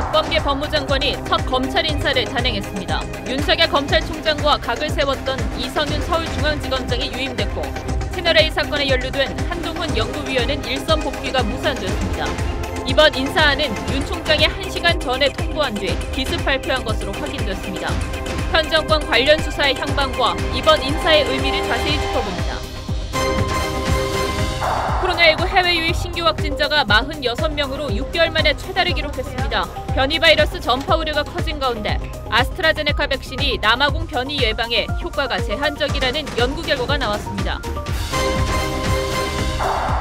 박범계 법무장관이 첫 검찰 인사를 단행했습니다. 윤석열 검찰총장과 각을 세웠던 이성윤 서울중앙지검장이 유임됐고 채널A 사건에 연루된 한동훈 연구위원은 일선 복귀가 무산됐습니다. 이번 인사안은 윤 총장이 1시간 전에 통보한 뒤 기습 발표한 것으로 확인됐습니다. 현 정권 관련 수사의 향방과 이번 인사의 의미를 자세히 짚어봅니다. 코로나19 해외 유입 신규 확진자가 46명으로 6개월 만에 최다를 기록했습니다. 변이 바이러스 전파 우려가 커진 가운데 아스트라제네카 백신이 남아공 변이 예방에 효과가 제한적이라는 연구 결과가 나왔습니다.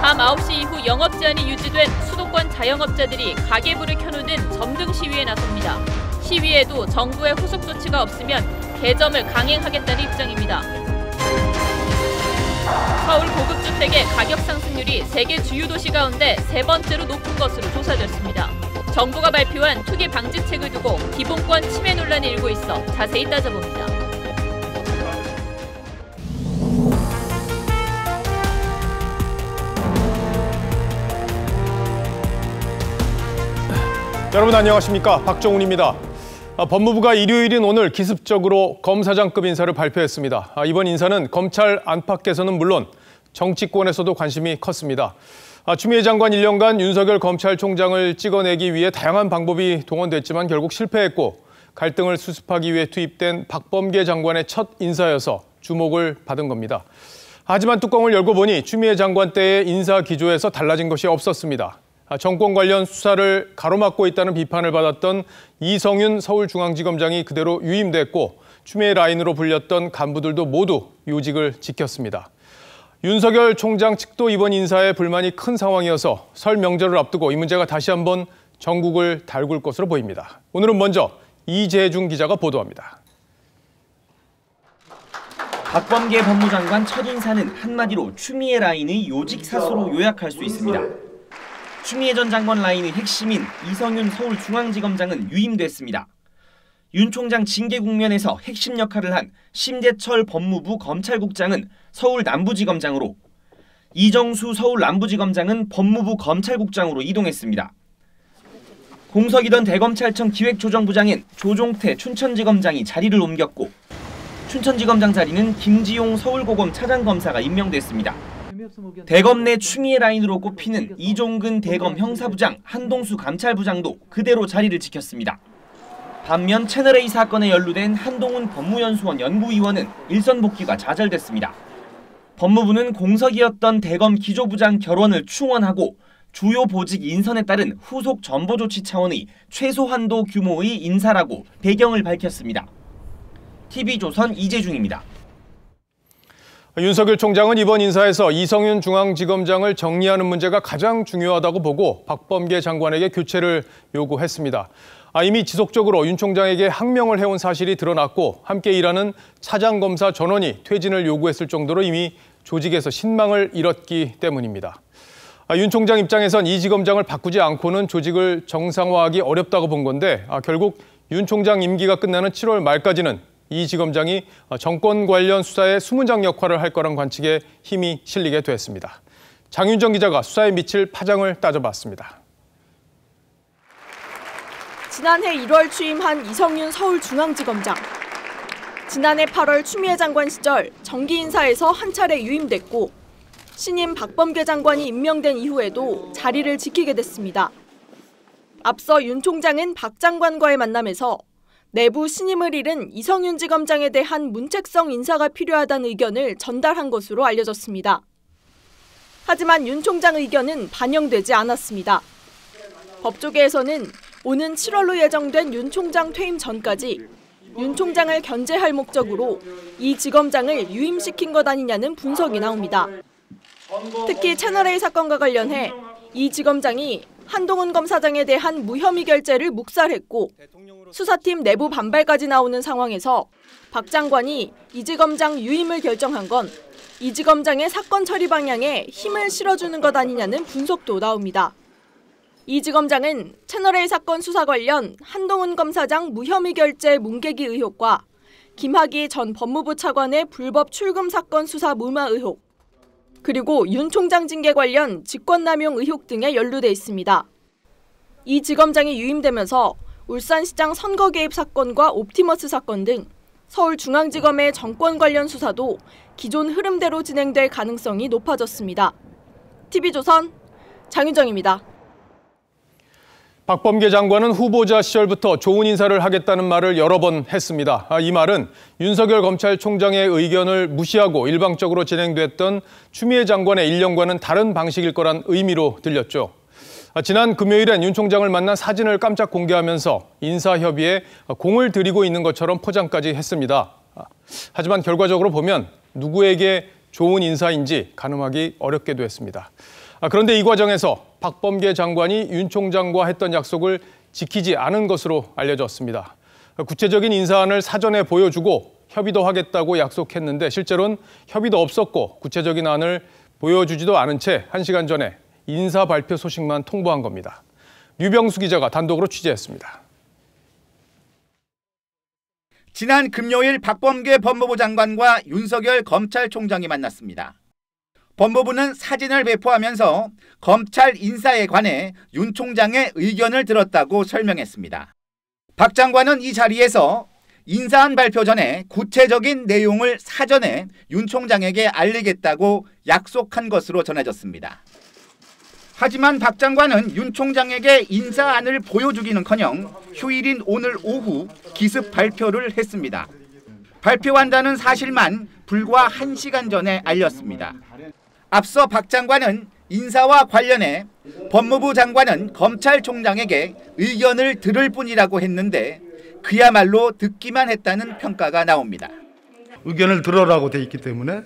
밤 9시 이후 영업 제한이 유지된 수도권 자영업자들이 가계부를 켜놓는 점등 시위에 나섭니다. 시위에도 정부의 후속 조치가 없으면 개점을 강행하겠다는 입장입니다. 서울 고급주택의 가격 상승률이 세계 주요 도시 가운데 세 번째로 높은 것으로 조사됐습니다. 정부가 발표한 투기 방지책을 두고 기본권 침해 논란이 일고 있어 자세히 따져봅니다. 여러분 안녕하십니까? 박정훈입니다. 법무부가 일요일인 오늘 기습적으로 검사장급 인사를 발표했습니다. 이번 인사는 검찰 안팎에서는 물론 정치권에서도 관심이 컸습니다. 추미애 장관 1년간 윤석열 검찰총장을 찍어내기 위해 다양한 방법이 동원됐지만 결국 실패했고 갈등을 수습하기 위해 투입된 박범계 장관의 첫 인사여서 주목을 받은 겁니다. 하지만 뚜껑을 열고 보니 추미애 장관 때의 인사 기조에서 달라진 것이 없었습니다. 정권 관련 수사를 가로막고 있다는 비판을 받았던 이성윤 서울중앙지검장이 그대로 유임됐고 추미애 라인으로 불렸던 간부들도 모두 요직을 지켰습니다. 윤석열 총장 측도 이번 인사에 불만이 큰 상황이어서 설 명절을 앞두고 이 문제가 다시 한번 전국을 달굴 것으로 보입니다. 오늘은 먼저 이재중 기자가 보도합니다. 박범계 법무장관 첫 인사는 한마디로 추미애 라인의 요직 사수로 요약할 수 있습니다. 추미애 전 장관 라인의 핵심인 이성윤 서울중앙지검장은 유임됐습니다. 윤 총장 징계 국면에서 핵심 역할을 한 심재철 법무부 검찰국장은 서울 남부지검장으로, 이정수 서울 남부지검장은 법무부 검찰국장으로 이동했습니다. 공석이던 대검찰청 기획조정부장엔 조종태 춘천지검장이 자리를 옮겼고 춘천지검장 자리는 김지용 서울고검 차장검사가 임명됐습니다. 대검 내 추미애 라인으로 꼽히는 이종근 대검 형사부장, 한동수 감찰부장도 그대로 자리를 지켰습니다. 반면 채널A 사건에 연루된 한동훈 법무연수원 연구위원은 일선 복귀가 좌절됐습니다. 법무부는 공석이었던 대검 기조부장 결원을 충원하고 주요 보직 인선에 따른 후속 전보 조치 차원의 최소 한도 규모의 인사라고 배경을 밝혔습니다. TV조선 이재중입니다. 윤석열 총장은 이번 인사에서 이성윤 중앙지검장을 정리하는 문제가 가장 중요하다고 보고 박범계 장관에게 교체를 요구했습니다. 이미 지속적으로 윤 총장에게 항명을 해온 사실이 드러났고 함께 일하는 차장검사 전원이 퇴진을 요구했을 정도로 이미 조직에서 신망을 잃었기 때문입니다. 윤 총장 입장에선 이 지검장을 바꾸지 않고는 조직을 정상화하기 어렵다고 본 건데 결국 윤 총장 임기가 끝나는 7월 말까지는 이 지검장이 정권 관련 수사에 수문장 역할을 할 거란 관측에 힘이 실리게 됐습니다. 장윤정 기자가 수사에 미칠 파장을 따져봤습니다. 지난해 1월 취임한 이성윤 서울중앙지검장. 지난해 8월 추미애 장관 시절 정기 인사에서 한 차례 유임됐고 신임 박범계 장관이 임명된 이후에도 자리를 지키게 됐습니다. 앞서 윤 총장은 박 장관과의 만남에서 내부 신임을 잃은 이성윤 지검장에 대한 문책성 인사가 필요하다는 의견을 전달한 것으로 알려졌습니다. 하지만 윤 총장 의견은 반영되지 않았습니다. 법조계에서는 오는 7월로 예정된 윤 총장 퇴임 전까지 윤 총장을 견제할 목적으로 이 지검장을 유임시킨 것 아니냐는 분석이 나옵니다. 특히 채널A 사건과 관련해 이 지검장이 한동훈 검사장에 대한 무혐의 결재를 묵살했고 수사팀 내부 반발까지 나오는 상황에서 박 장관이 이 지검장 유임을 결정한 건 이 지검장의 사건 처리 방향에 힘을 실어주는 것 아니냐는 분석도 나옵니다. 이 지검장은 채널A 사건 수사 관련 한동훈 검사장 무혐의 결재 뭉개기 의혹과 김학의 전 법무부 차관의 불법 출금 사건 수사 무마 의혹, 그리고 윤 총장 징계 관련 직권남용 의혹 등에 연루돼 있습니다. 이 지검장이 유임되면서 울산시장 선거 개입 사건과 옵티머스 사건 등 서울중앙지검의 정권 관련 수사도 기존 흐름대로 진행될 가능성이 높아졌습니다. TV조선 장윤정입니다. 박범계 장관은 후보자 시절부터 좋은 인사를 하겠다는 말을 여러 번 했습니다. 이 말은 윤석열 검찰총장의 의견을 무시하고 일방적으로 진행됐던 추미애 장관의 1년과는 다른 방식일 거란 의미로 들렸죠. 지난 금요일엔 윤 총장을 만난 사진을 깜짝 공개하면서 인사협의에 공을 들이고 있는 것처럼 포장까지 했습니다. 하지만 결과적으로 보면 누구에게 좋은 인사인지 가늠하기 어렵게도 했습니다. 그런데 이 과정에서 박범계 장관이 윤 총장과 했던 약속을 지키지 않은 것으로 알려졌습니다. 구체적인 인사안을 사전에 보여주고 협의도 하겠다고 약속했는데 실제로는 협의도 없었고 구체적인 안을 보여주지도 않은 채 1시간 전에 인사 발표 소식만 통보한 겁니다. 류병수 기자가 단독으로 취재했습니다. 지난 금요일 박범계 법무부 장관과 윤석열 검찰총장이 만났습니다. 법무부는 사진을 배포하면서 검찰 인사에 관해 윤 총장의 의견을 들었다고 설명했습니다. 박 장관은 이 자리에서 인사안 발표 전에 구체적인 내용을 사전에 윤 총장에게 알리겠다고 약속한 것으로 전해졌습니다. 하지만 박 장관은 윤 총장에게 인사안을 보여주기는커녕 휴일인 오늘 오후 기습 발표를 했습니다. 발표한다는 사실만 불과 1시간 전에 알렸습니다. 앞서 박 장관은 인사와 관련해 법무부 장관은 검찰총장에게 의견을 들을 뿐이라고 했는데 그야말로 듣기만 했다는 평가가 나옵니다. 의견을 들어라고 돼 있기 때문에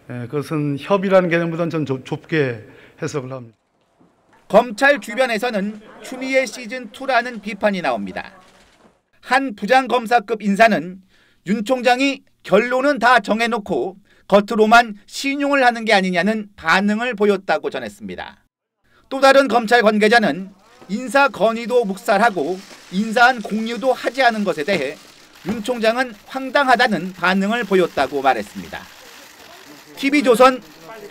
그것은 협의라는 개념보다는 좀 좁게 해석을 합니다. 검찰 주변에서는 추미애 시즌2라는 비판이 나옵니다. 한 부장검사급 인사는 윤 총장이 결론은 다 정해놓고 겉으로만 신용을 하는 게 아니냐는 반응을 보였다고 전했습니다. 또 다른 검찰 관계자는 인사 건의도 묵살하고 인사안 공유도 하지 않은 것에 대해 윤 총장은 황당하다는 반응을 보였다고 말했습니다. TV조선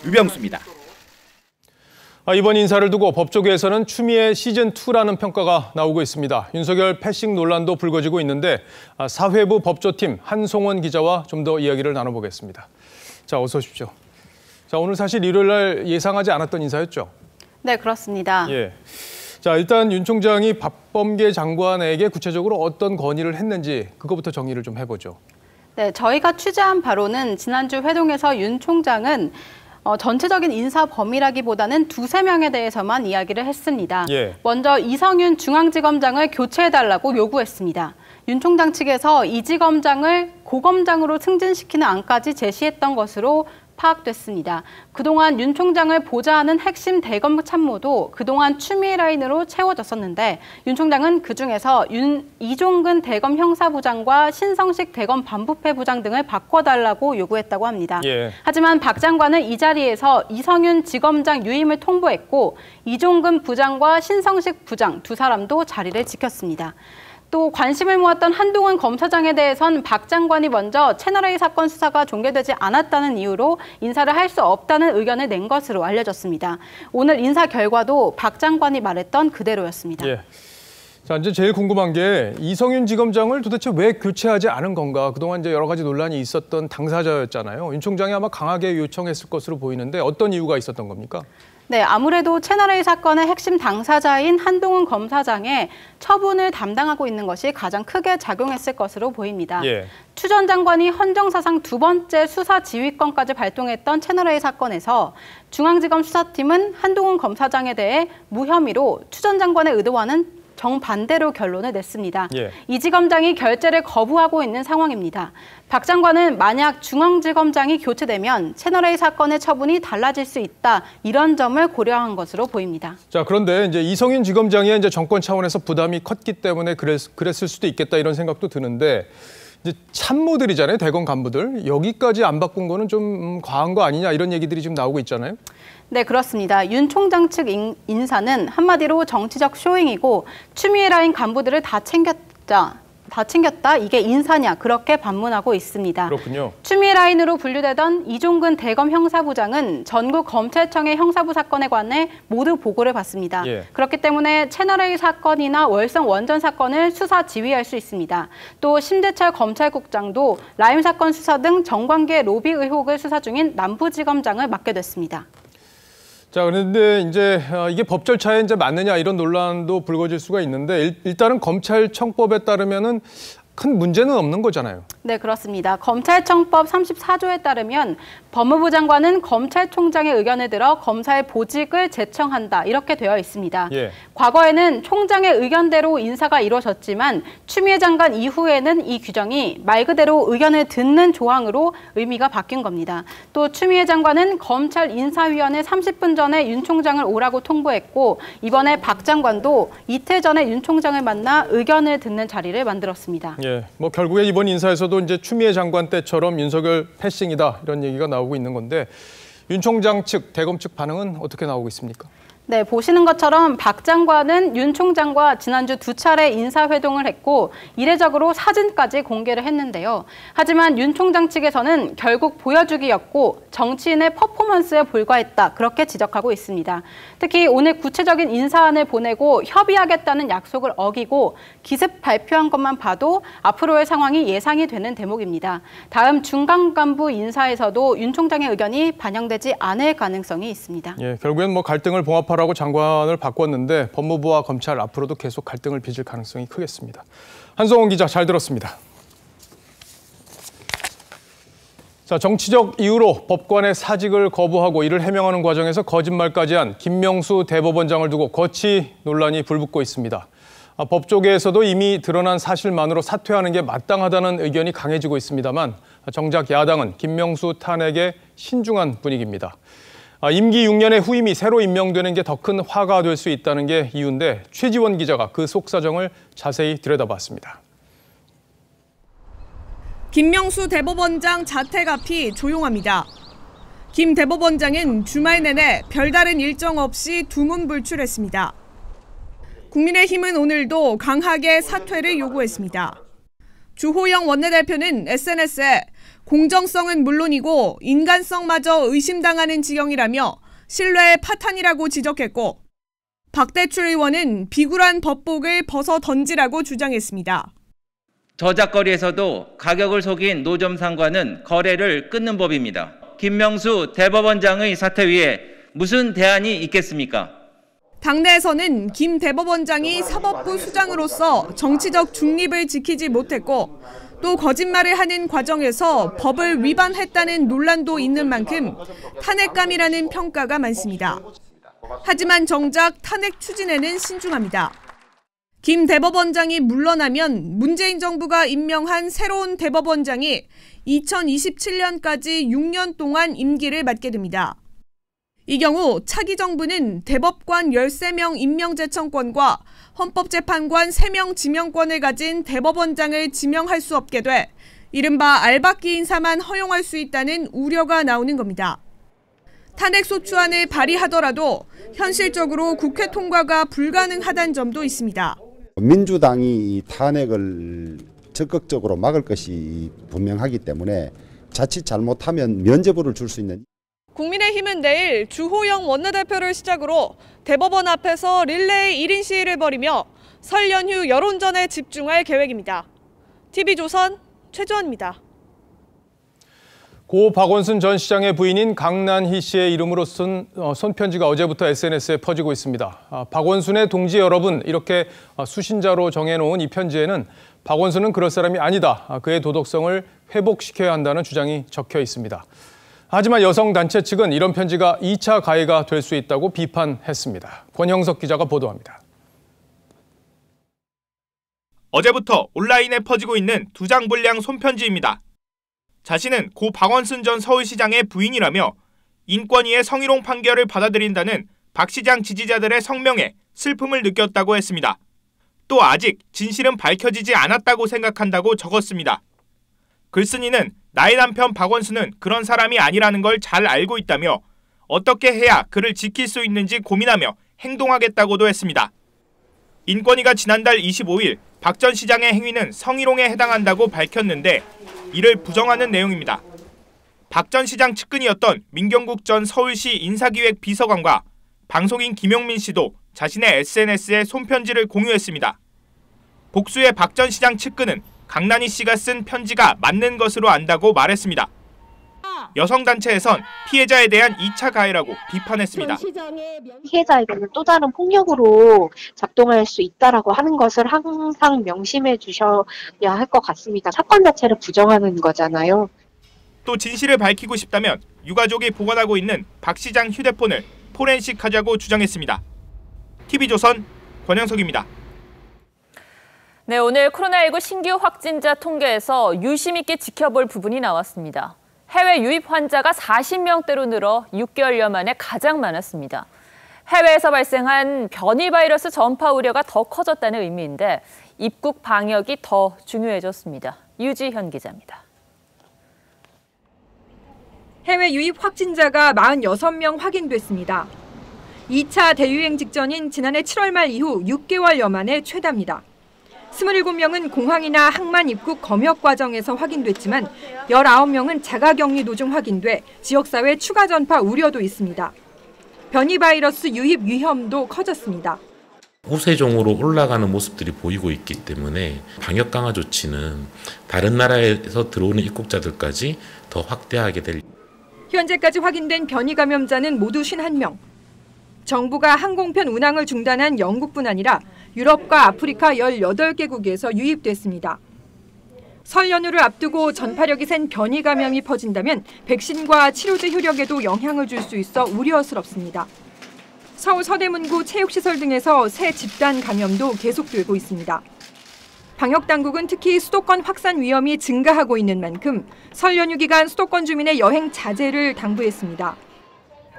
류병수입니다. 이번 인사를 두고 법조계에서는 추미애 시즌2라는 평가가 나오고 있습니다. 윤석열 패싱 논란도 불거지고 있는데 사회부 법조팀 한송원 기자와 좀 더 이야기를 나눠보겠습니다. 자, 어서 오십시오. 자, 오늘 사실 일요일 날 예상하지 않았던 인사였죠? 네, 그렇습니다. 예. 자, 일단 윤 총장이 박범계 장관에게 구체적으로 어떤 건의를 했는지 그거부터 정리를 좀 해보죠. 네, 저희가 취재한 바로는 지난주 회동에서 윤 총장은 전체적인 인사 범위라기보다는 2-3명에 대해서만 이야기를 했습니다. 예. 먼저 이성윤 중앙지검장을 교체해달라고 요구했습니다. 윤 총장 측에서 이 지검장을 고검장으로 승진시키는 안까지 제시했던 것으로 파악됐습니다. 그동안 윤 총장을 보좌하는 핵심 대검 참모도 그동안 추미애 라인으로 채워졌었는데 윤 총장은 그중에서 이종근 대검 형사부장과 신성식 대검 반부패 부장 등을 바꿔달라고 요구했다고 합니다. 예. 하지만 박 장관은 이 자리에서 이성윤 지검장 유임을 통보했고 이종근 부장과 신성식 부장 두 사람도 자리를 지켰습니다. 또 관심을 모았던 한동훈 검사장에 대해선 박 장관이 먼저 채널A 사건 수사가 종결되지 않았다는 이유로 인사를 할 수 없다는 의견을 낸 것으로 알려졌습니다. 오늘 인사 결과도 박 장관이 말했던 그대로였습니다. 예. 자, 이제 제일 궁금한 게 이성윤 지검장을 도대체 왜 교체하지 않은 건가? 그동안 이제 여러 가지 논란이 있었던 당사자였잖아요. 윤 총장이 아마 강하게 요청했을 것으로 보이는데 어떤 이유가 있었던 겁니까? 네, 아무래도 채널A 사건의 핵심 당사자인 한동훈 검사장의 처분을 담당하고 있는 것이 가장 크게 작용했을 것으로 보입니다. 예. 추 전 장관이 헌정사상 2번째 수사 지휘권까지 발동했던 채널A 사건에서 중앙지검 수사팀은 한동훈 검사장에 대해 무혐의로 추 전 장관의 의도와는 정반대로 결론을 냈습니다. 예. 이 지검장이 결재를 거부하고 있는 상황입니다. 박 장관은 만약 중앙지검장이 교체되면 채널A 사건의 처분이 달라질 수 있다. 이런 점을 고려한 것으로 보입니다. 자, 그런데 이제 이성윤 지검장이 이제 정권 차원에서 부담이 컸기 때문에 그랬을 수도 있겠다 이런 생각도 드는데 이제 참모들이잖아요. 대검 간부들. 여기까지 안 바꾼 거는 좀 과한 거 아니냐 이런 얘기들이 지금 나오고 있잖아요. 네, 그렇습니다. 윤 총장 측 인사는 한마디로 정치적 쇼잉이고 추미애 라인 간부들을 다 챙겼자 챙겼다. 이게 인사냐 그렇게 반문하고 있습니다. 그렇군요. 추미애 라인으로 분류되던 이종근 대검 형사부장은 전국 검찰청의 형사부 사건에 관해 모두 보고를 받습니다. 예. 그렇기 때문에 채널A 사건이나 월성 원전 사건을 수사 지휘할 수 있습니다. 또 심재철 검찰국장도 라임 사건 수사 등 정관계 로비 의혹을 수사 중인 남부지검장을 맡게 됐습니다. 자, 그런데 이제 이게 법 절차에 이제 맞느냐 이런 논란도 불거질 수가 있는데 일단은 검찰청법에 따르면은 큰 문제는 없는 거잖아요. 네, 그렇습니다. 검찰청법 34조에 따르면 법무부 장관은 검찰총장의 의견을 들어 검사의 보직을 제청한다. 이렇게 되어 있습니다. 예. 과거에는 총장의 의견대로 인사가 이루어졌지만 추미애 장관 이후에는 이 규정이 말 그대로 의견을 듣는 조항으로 의미가 바뀐 겁니다. 또 추미애 장관은 검찰 인사위원회 30분 전에 윤 총장을 오라고 통보했고 이번에 박 장관도 이틀 전에 윤 총장을 만나 의견을 듣는 자리를 만들었습니다. 예, 뭐 결국에 이번 인사에서도 이제 추미애 장관 때처럼 윤석열 패싱이다 이런 얘기가 나오고 있는 건데 윤 총장 측, 대검 측 반응은 어떻게 나오고 있습니까? 네, 보시는 것처럼 박 장관은 윤 총장과 지난주 2차례 인사회동을 했고 이례적으로 사진까지 공개를 했는데요. 하지만 윤 총장 측에서는 결국 보여주기였고 정치인의 퍼포먼스에 불과했다. 그렇게 지적하고 있습니다. 특히 오늘 구체적인 인사안을 보내고 협의하겠다는 약속을 어기고 기습 발표한 것만 봐도 앞으로의 상황이 예상이 되는 대목입니다. 다음 중간 간부 인사에서도 윤 총장의 의견이 반영되지 않을 가능성이 있습니다. 예, 결국엔 뭐 갈등을 봉합하라고 장관을 바꿨는데 법무부와 검찰 앞으로도 계속 갈등을 빚을 가능성이 크겠습니다. 한성원 기자 잘 들었습니다. 자, 정치적 이유로 법관의 사직을 거부하고 이를 해명하는 과정에서 거짓말까지 한 김명수 대법원장을 두고 거치 논란이 불붙고 있습니다. 법조계에서도 이미 드러난 사실만으로 사퇴하는 게 마땅하다는 의견이 강해지고 있습니다만 정작 야당은 김명수 탄핵에 신중한 분위기입니다. 임기 6년의 후임이 새로 임명되는 게 더 큰 화가 될 수 있다는 게 이유인데 최지원 기자가 그 속사정을 자세히 들여다봤습니다. 김명수 대법원장 자택 앞이 조용합니다. 김 대법원장은 주말 내내 별다른 일정 없이 두문불출했습니다. 국민의힘은 오늘도 강하게 사퇴를 요구했습니다. 주호영 원내대표는 SNS에 공정성은 물론이고 인간성마저 의심당하는 지경이라며 신뢰의 파탄이라고 지적했고 박대출 의원은 비굴한 법복을 벗어 던지라고 주장했습니다. 저작거리에서도 가격을 속인 노점상과는 거래를 끊는 법입니다. 김명수 대법원장의 사퇴 위에 무슨 대안이 있겠습니까? 당내에서는 김 대법원장이 사법부 수장으로서 정치적 중립을 지키지 못했고 또 거짓말을 하는 과정에서 법을 위반했다는 논란도 있는 만큼 탄핵감이라는 평가가 많습니다. 하지만 정작 탄핵 추진에는 신중합니다. 김 대법원장이 물러나면 문재인 정부가 임명한 새로운 대법원장이 2027년까지 6년 동안 임기를 맡게 됩니다. 이 경우 차기 정부는 대법관 13명 임명 제청권과 헌법재판관 3명 지명권을 가진 대법원장을 지명할 수 없게 돼 이른바 알박기 인사만 허용할 수 있다는 우려가 나오는 겁니다. 탄핵소추안을 발의하더라도 현실적으로 국회 통과가 불가능하다는 점도 있습니다. 민주당이 이 탄핵을 적극적으로 막을 것이 분명하기 때문에 자칫 잘못하면 면죄부를 줄 수 있는. 국민의힘은 내일 주호영 원내대표를 시작으로 대법원 앞에서 릴레이 1인 시위를 벌이며 설 연휴 여론전에 집중할 계획입니다. TV조선 최주원입니다. 고 박원순 전 시장의 부인인 강난희 씨의 이름으로 쓴 손편지가 어제부터 SNS에 퍼지고 있습니다. 박원순의 동지 여러분, 이렇게 수신자로 정해놓은 이 편지에는 박원순은 그럴 사람이 아니다. 그의 도덕성을 회복시켜야 한다는 주장이 적혀 있습니다. 하지만 여성단체 측은 이런 편지가 2차 가해가 될 수 있다고 비판했습니다. 권형석 기자가 보도합니다. 어제부터 온라인에 퍼지고 있는 2장 분량 손편지입니다. 자신은 고 박원순 전 서울시장의 부인이라며 인권위의 성희롱 판결을 받아들인다는 박 시장 지지자들의 성명에 슬픔을 느꼈다고 했습니다. 또 아직 진실은 밝혀지지 않았다고 생각한다고 적었습니다. 글쓴이는 나의 남편 박원순은 그런 사람이 아니라는 걸 잘 알고 있다며 어떻게 해야 그를 지킬 수 있는지 고민하며 행동하겠다고도 했습니다. 인권위가 지난달 25일 박 전 시장의 행위는 성희롱에 해당한다고 밝혔는데 이를 부정하는 내용입니다. 박 전 시장 측근이었던 민경국 전 서울시 인사기획 비서관과 방송인 김용민 씨도 자신의 SNS에 손편지를 공유했습니다. 복수의 박 전 시장 측근은 강난희 씨가 쓴 편지가 맞는 것으로 안다고 말했습니다. 여성단체에선 피해자에 대한 2차 가해라고 비판했습니다. 피해자에게는 또 다른 폭력으로 작동할 수 있다라고 하는 것을 항상 명심해 주셔야 할 것 같습니다. 사건 자체를 부정하는 거잖아요. 또 진실을 밝히고 싶다면 유가족이 보관하고 있는 박 시장 휴대폰을 포렌식하자고 주장했습니다. TV조선 권영석입니다. 네, 오늘 코로나19 신규 확진자 통계에서 유심 있게 지켜볼 부분이 나왔습니다. 해외 유입 환자가 40명대로 늘어 6개월여 만에 가장 많았습니다. 해외에서 발생한 변이 바이러스 전파 우려가 더 커졌다는 의미인데 입국 방역이 더 중요해졌습니다. 유지현 기자입니다. 해외 유입 확진자가 46명 확인됐습니다. 2차 대유행 직전인 지난해 7월 말 이후 6개월여 만에 최다입니다. 27명은 공항이나 항만 입국 검역 과정에서 확인됐지만 19명은 자가격리 도중 확인돼 지역사회 추가 전파 우려도 있습니다. 변이 바이러스 유입 위험도 커졌습니다. 우세종으로 올라가는 모습들이 보이고 있기 때문에 방역 강화 조치는 다른 나라에서 들어오는 입국자들까지 더 확대하게 될. 현재까지 확인된 변이 감염자는 모두 51명. 정부가 항공편 운항을 중단한 영국뿐 아니라 유럽과 아프리카 18개국에서 유입됐습니다. 설 연휴를 앞두고 전파력이 센 변이 감염이 퍼진다면 백신과 치료제 효력에도 영향을 줄 수 있어 우려스럽습니다. 서울 서대문구 체육시설 등에서 새 집단 감염도 계속되고 있습니다. 방역당국은 특히 수도권 확산 위험이 증가하고 있는 만큼 설 연휴 기간 수도권 주민의 여행 자제를 당부했습니다.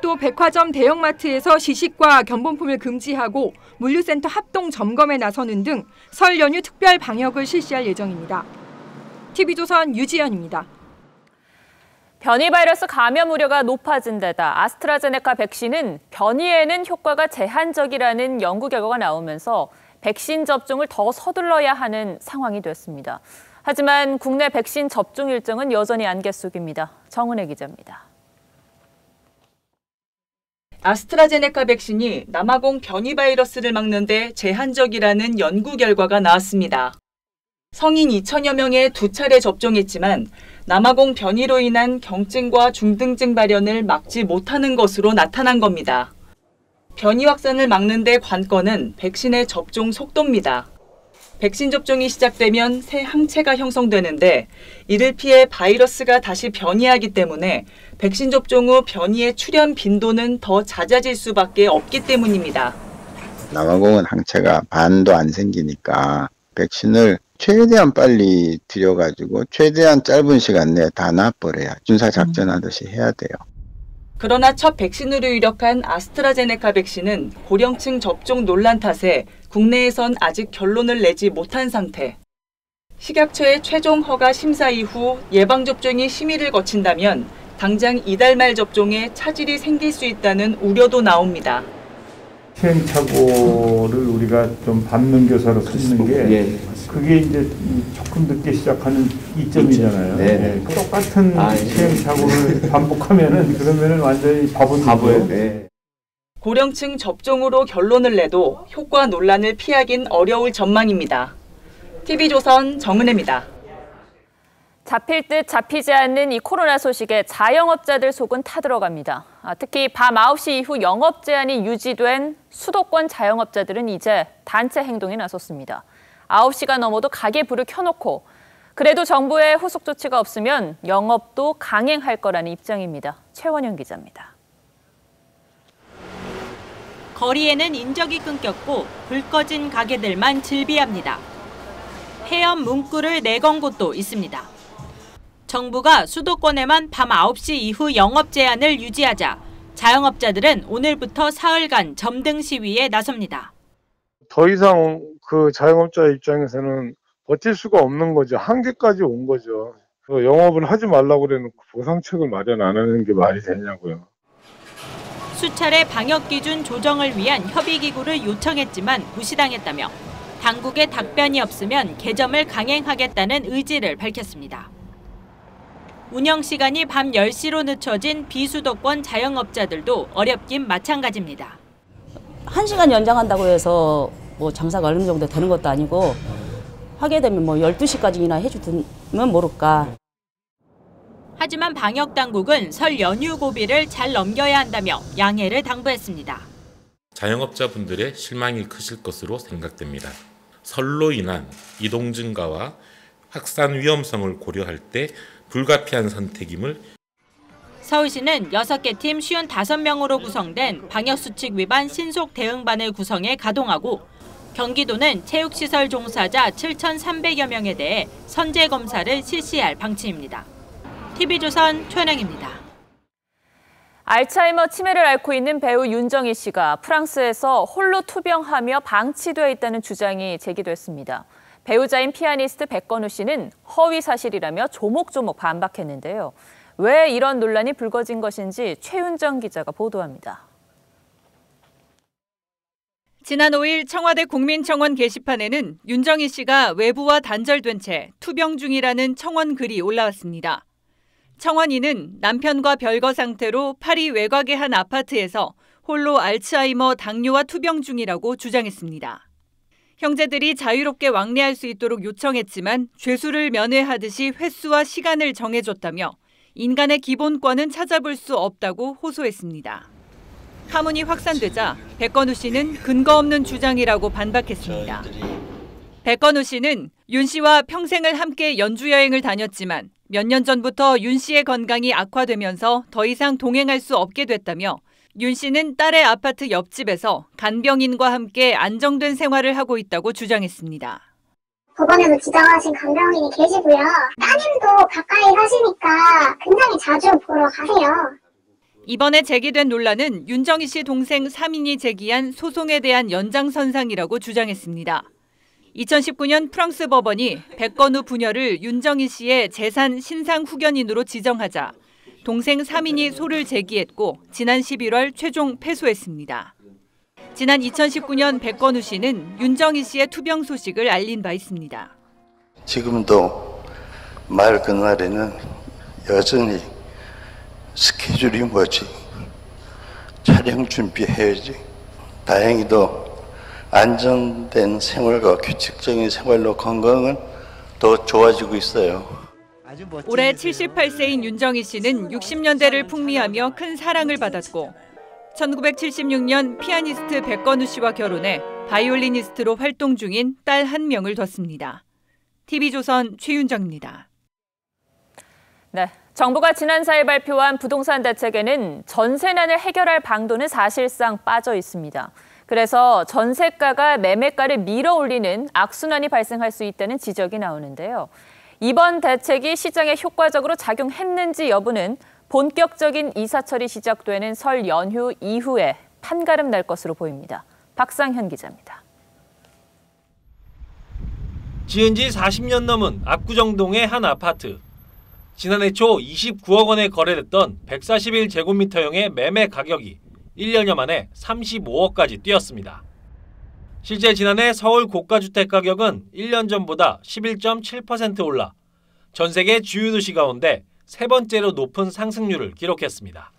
또 백화점 대형마트에서 시식과 견본품을 금지하고 물류센터 합동 점검에 나서는 등 설 연휴 특별 방역을 실시할 예정입니다. TV조선 유지연입니다. 변이 바이러스 감염 우려가 높아진 데다 아스트라제네카 백신은 변이에는 효과가 제한적이라는 연구 결과가 나오면서 백신 접종을 더 서둘러야 하는 상황이 됐습니다. 하지만 국내 백신 접종 일정은 여전히 안개 속입니다. 정은혜 기자입니다. 아스트라제네카 백신이 남아공 변이 바이러스를 막는 데 제한적이라는 연구 결과가 나왔습니다. 성인 2천여 명에 2차례 접종했지만 남아공 변이로 인한 경증과 중등증 발현을 막지 못하는 것으로 나타난 겁니다. 변이 확산을 막는 데 관건은 백신의 접종 속도입니다. 백신 접종이 시작되면 새 항체가 형성되는데 이를 피해 바이러스가 다시 변이하기 때문에 백신 접종 후 변이의 출현 빈도는 더 잦아질 수밖에 없기 때문입니다. 남아공은 항체가 반도 안 생기니까 백신을 최대한 빨리 들여가지고 최대한 짧은 시간 내에 다 놔버려야 군사작전하듯이 해야 돼요. 그러나 첫 백신으로 유력한 아스트라제네카 백신은 고령층 접종 논란 탓에 국내에선 아직 결론을 내지 못한 상태. 식약처의 최종 허가 심사 이후 예방접종이 심의를 거친다면 당장 이달 말 접종에 차질이 생길 수 있다는 우려도 나옵니다. 시행착오를 우리가 좀 반면교사로 쓰는 게 그게 이제 조금 늦게 시작하는 이점이잖아요. 네. 똑같은 시행착오를 반복하면은 그러면은 완전히 바보예요. 고령층 접종으로 결론을 내도 효과 논란을 피하긴 어려울 전망입니다. TV조선 정은혜입니다. 잡힐 듯 잡히지 않는 이 코로나 소식에 자영업자들 속은 타들어갑니다. 특히 밤 9시 이후 영업 제한이 유지된 수도권 자영업자들은 이제 단체 행동에 나섰습니다. 9시가 넘어도 가게 불을 켜놓고 그래도 정부의 후속 조치가 없으면 영업도 강행할 거라는 입장입니다. 최원영 기자입니다. 거리에는 인적이 끊겼고 불 꺼진 가게들만 즐비합니다. 폐업 문구를 내건 곳도 있습니다. 정부가 수도권에만 밤 9시 이후 영업 제한을 유지하자 자영업자들은 오늘부터 사흘간 점등 시위에 나섭니다. 더 이상 그 자영업자 입장에서는 버틸 수가 없는 거죠. 한계까지 온 거죠. 영업을 하지 말라고 그래놓고 보상책을 마련 안 하는 게 말이 되냐고요. 수차례 방역 기준 조정을 위한 협의기구를 요청했지만 무시당했다며 당국의 답변이 없으면 개점을 강행하겠다는 의지를 밝혔습니다. 운영 시간이 밤 10시로 늦춰진 비수도권 자영업자들도 어렵긴 마찬가지입니다. 1시간 연장한다고 해서 뭐 장사가 어느 정도 되는 것도 아니고 하게 되면 뭐 12시까지나 해주면 모를까. 하지만 방역당국은 설 연휴 고비를 잘 넘겨야 한다며 양해를 당부했습니다. 자영업자분들의 실망이 크실 것으로 생각됩니다. 설로 인한 이동 증가와 확산 위험성을 고려할 때 불가피한 선택임을. 서울시는 6개 팀 55명으로 구성된 방역수칙 위반 신속 대응반을 구성해 가동하고 경기도는 체육시설 종사자 7,300여 명에 대해 선제 검사를 실시할 방침입니다. TV조선 최은영입니다. 알츠하이머 치매를 앓고 있는 배우 윤정희 씨가 프랑스에서 홀로 투병하며 방치되어 있다는 주장이 제기됐습니다. 배우자인 피아니스트 백건우 씨는 허위 사실이라며 조목조목 반박했는데요. 왜 이런 논란이 불거진 것인지 최윤정 기자가 보도합니다. 지난 5일 청와대 국민청원 게시판에는 윤정희 씨가 외부와 단절된 채 투병 중이라는 청원 글이 올라왔습니다. 청원인은 남편과 별거 상태로 파리 외곽의 한 아파트에서 홀로 알츠하이머 당뇨와 투병 중이라고 주장했습니다. 형제들이 자유롭게 왕래할 수 있도록 요청했지만 죄수를 면회하듯이 횟수와 시간을 정해줬다며 인간의 기본권은 찾아볼 수 없다고 호소했습니다. 파문이 확산되자 백건우 씨는 근거 없는 주장이라고 반박했습니다. 백건우 씨는 윤 씨와 평생을 함께 연주 여행을 다녔지만 몇 년 전부터 윤 씨의 건강이 악화되면서 더 이상 동행할 수 없게 됐다며 윤 씨는 딸의 아파트 옆집에서 간병인과 함께 안정된 생활을 하고 있다고 주장했습니다. 법원에서 지정하신 간병인이 계시고요. 따님도 가까이 사시니까 굉장히 자주 보러 가세요. 이번에 제기된 논란은 윤정희 씨 동생 3인이 제기한 소송에 대한 연장선상이라고 주장했습니다. 2019년 프랑스 법원이 백건우 부녀를 윤정희 씨의 재산 신상 후견인으로 지정하자 동생 3인이 소를 제기했고 지난 11월 최종 패소했습니다. 지난 2019년 백건우 씨는 윤정희 씨의 투병 소식을 알린 바 있습니다. 지금도 말 그날에는 여전히 스케줄이 뭐지? 촬영 준비해야지. 다행히도 안정된 생활과 규칙적인 생활로 건강은 더 좋아지고 있어요. 올해 78세인 윤정희 씨는 60년대를 풍미하며 큰 사랑을 받았고 1976년 피아니스트 백건우 씨와 결혼해 바이올리니스트로 활동 중인 딸 1명을 뒀습니다. TV조선 최윤정입니다. 네, 정부가 지난 4일 발표한 부동산 대책에는 전세난을 해결할 방도는 사실상 빠져 있습니다. 그래서 전세가가 매매가를 밀어올리는 악순환이 발생할 수 있다는 지적이 나오는데요. 이번 대책이 시장에 효과적으로 작용했는지 여부는 본격적인 이사철이 시작되는 설 연휴 이후에 판가름 날 것으로 보입니다. 박상현 기자입니다. 지은 지 40년 넘은 압구정동의 한 아파트. 지난해 초 29억 원에 거래됐던 141제곱미터형의 매매 가격이 1년여 만에 35억까지 뛰었습니다. 실제 지난해 서울 고가주택 가격은 1년 전보다 11.7% 올라 전 세계 주요 도시 가운데 세 번째로 높은 상승률을 기록했습니다.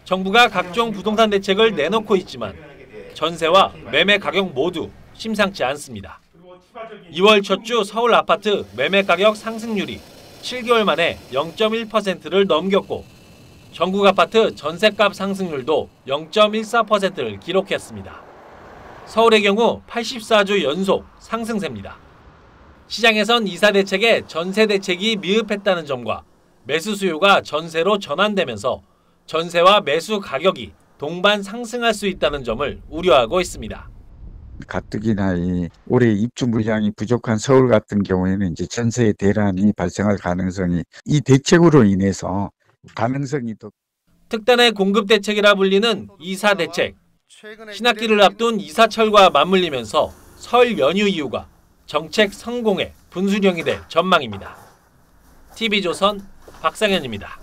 정부가 각종 부동산 대책을 내놓고 있지만 전세와 매매 가격 모두 심상치 않습니다. 2월 첫 주 서울 아파트 매매 가격 상승률이 7개월 만에 0.1%를 넘겼고 전국 아파트 전세값 상승률도 0.14%를 기록했습니다. 서울의 경우 84주 연속 상승세입니다. 시장에선 이사 대책에 전세 대책이 미흡했다는 점과 매수 수요가 전세로 전환되면서 전세와 매수 가격이 동반 상승할 수 있다는 점을 우려하고 있습니다. 가뜩이나 올해 입주 물량이 부족한 서울 같은 경우에는 이제 전세의 대란이 발생할 가능성이 이 대책으로 인해서 가능성이 더 특단의 공급 대책이라 불리는 이사 대책. 신학기를 앞둔 이사철과 맞물리면서 설 연휴 이후가 정책 성공의 분수령이 될 전망입니다. TV조선 박상현입니다.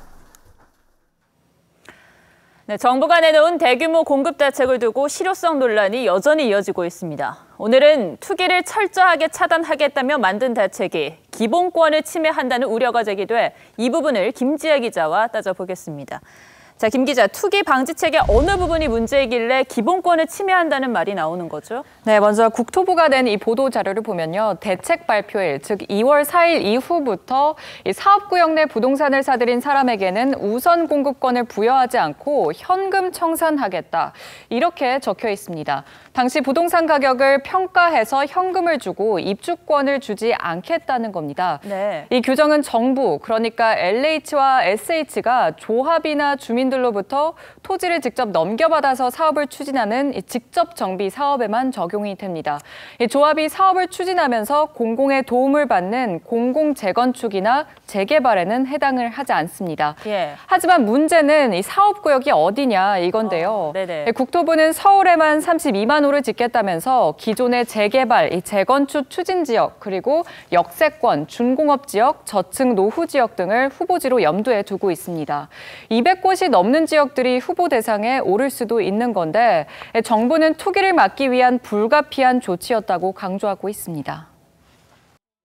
네, 정부가 내놓은 대규모 공급 대책을 두고 실효성 논란이 여전히 이어지고 있습니다. 오늘은 투기를 철저하게 차단하겠다며 만든 대책이 기본권을 침해한다는 우려가 제기돼 이 부분을 김지혜 기자와 따져보겠습니다. 자, 김 기자, 투기 방지책의 어느 부분이 문제이길래 기본권을 침해한다는 말이 나오는 거죠? 네, 먼저 국토부가 낸 이 보도 자료를 보면요. 대책 발표일, 즉 2월 4일 이후부터 이 사업구역 내 부동산을 사들인 사람에게는 우선 공급권을 부여하지 않고 현금 청산하겠다. 이렇게 적혀 있습니다. 당시 부동산 가격을 평가해서 현금을 주고 입주권을 주지 않겠다는 겁니다. 네. 이 규정은 정부, 그러니까 LH와 SH가 조합이나 주민들로부터 토지를 직접 넘겨받아서 사업을 추진하는 직접 정비 사업에만 적용이 됩니다. 이 조합이 사업을 추진하면서 공공의 도움을 받는 공공 재건축이나 재개발에는 해당을 하지 않습니다. 예. 하지만 문제는 이 사업구역이 어디냐 이건데요. 국토부는 서울에만 32만 호를 짓겠다면서 기존의 재개발, 이 재건축 추진 지역, 그리고 역세권, 준공업 지역, 저층 노후 지역 등을 후보지로 염두에 두고 있습니다. 200곳이 넘는 지역들이 후보 대상에 오를 수도 있는 건데 정부는 투기를 막기 위한 불가피한 조치였다고 강조하고 있습니다.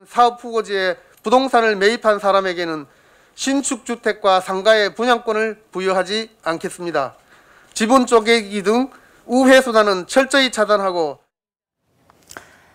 사업 후보지에 부동산을 매입한 사람에게는 신축 주택과 상가의 분양권을 부여하지 않겠습니다. 지분 쪼개기 등 우회 수단은 철저히 차단하고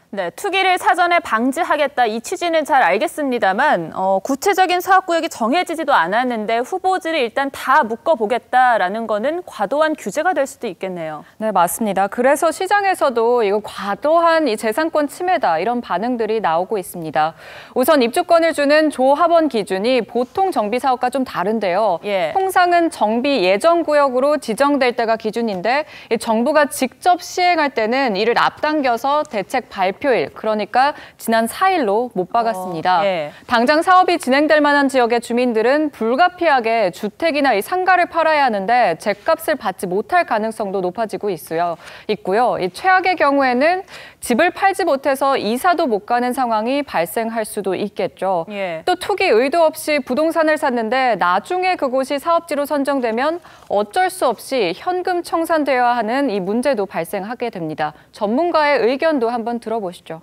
네, 투기를 사전에 방지하겠다 이 취지는 잘 알겠습니다만 구체적인 사업구역이 정해지지도 않았는데 후보지를 일단 다 묶어보겠다라는 거는 과도한 규제가 될 수도 있겠네요. 네, 맞습니다. 그래서 시장에서도 이거 과도한 이 재산권 침해다 이런 반응들이 나오고 있습니다. 우선 입주권을 주는 조합원 기준이 보통 정비 사업과 좀 다른데요. 예. 통상은 정비 예정 구역으로 지정될 때가 기준인데 정부가 직접 시행할 때는 이를 앞당겨서 대책 발표일, 그러니까 지난 4일로 못 박았습니다. 예. 당장 사업이 진행될 만한 지역의 주민들은 불가피하게 주택이나 이 상가를 팔아야 하는데 죗값을 받지 못할 가능성도 높아지고 있고요. 이 최악의 경우에는 집을 팔지 못해서 이사도 못 가는 상황이 발생할 수도 있겠죠. 예. 또 투기 의도 없이 부동산을 샀는데 나중에 그곳이 사업지로 선정되면 어쩔 수 없이 현금 청산되어야 하는 이 문제도 발생하게 됩니다. 전문가의 의견도 한번 들어보시죠.